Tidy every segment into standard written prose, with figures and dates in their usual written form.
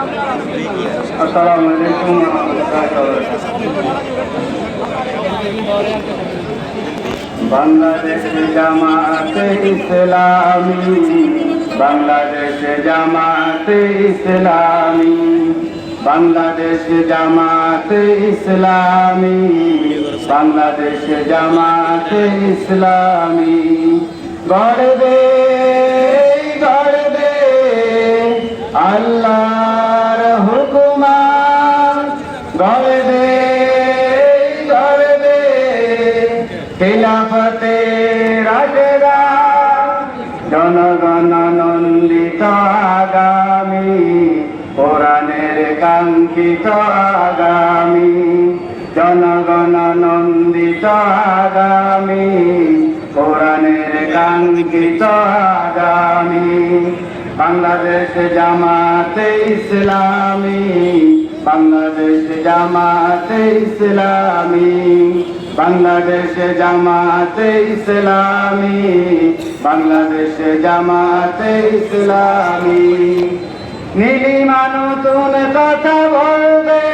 আসসালামু আলাইকুম ওয়া রাহমাতুল্লাহি ওয়া বারাকাতুহু। বাংলাদেশ জামাতে ইসলামী, বাংলাদেশ জামাতে ইসলামী, বাংলাদেশ জামাতে ইসলামী, বাংলাদেশ জামাতে ইসলামী। গড়বে গড়বে আল্লাহর হুকুমাত, গড়বে গড়বে খিলাফতে রাশেদা, জনগণ নন্দিত আগামী, কোরআনের কাঙ্ক্ষিত আগামী, জনগণ নন্দিত আগামী, কোরআনের কাঙ্ক্ষিত আগামী। বাংলাদেশ জামাতে ইসলামী, বাংলাদেশ জামাতে ইসলামী, বাংলাদেশ জামাতে ইসলামী, বাংলাদেশ জামাতে ইসলামী। নীলিমা নতুন কথা বলবে,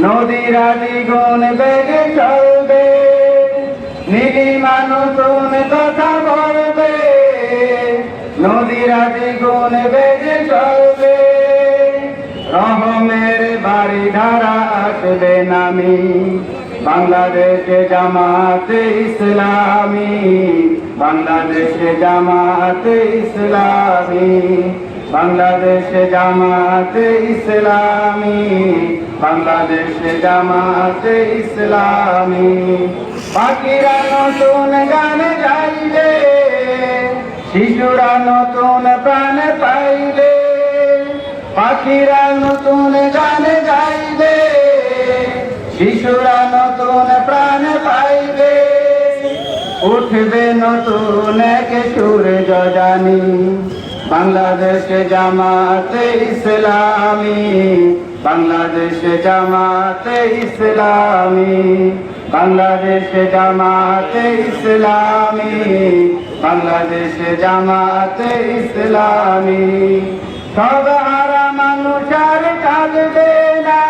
নদীরা দ্বিগুণ বেগে চলবে। নীলিমা নতুন কথা বলবে, নদীরা দ্বিগুণ বেগে চলবে। রহমের বাড়ি ধারা আসবে নামি, বাংলাদেশ জামাতে ইসলামী, বাংলাদেশ জামাতে ইসলামী, বাংলাদেশ জামাতে ইসলামী, বাংলাদেশ জামাতে ইসলামী। পাখিরা নতুন গান গাইবে, শিশুরা নতুন প্রাণ পাইবে। পাখিরা নতুন গান গাইবে, শিশুরা নতুন প্রাণ পাইবে। উঠবে নতুন এক সূর্য জানি, বাংলাদেশ জামাতে ইসলামী, বাংলাদেশ জামাতে ইসলামী, বাংলাদেশ জামাতে ইসলামী, বাংলাদেশ জামাতে ইসলামী। সব হারা মানুষ আর কাঁদবে না,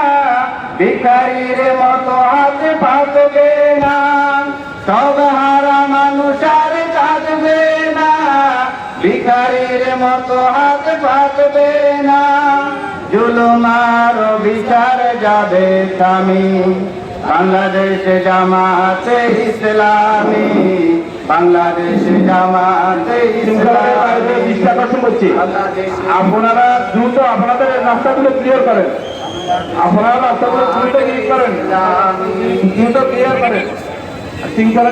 ভিখারির মতো হাত পাতবে না। সব হারা মানুষ আর কাঁদবে না, ভিখারির মতো হাত পাতবে না। জুলুম আর বিচার যাবে থামি, বাংলাদেশ জামাতে ইসলামী, বাংলাদেশ জামাতে ইসলামী। আপনারা দ্রুত আপনাদের রাস্তাগুলো ক্লিয়ার করেন, আপনারা রাস্তাগুলো দ্রুত ক্লিয়ার করেন, দ্রুত ক্লিয়ার করেন। শৃঙ্খলা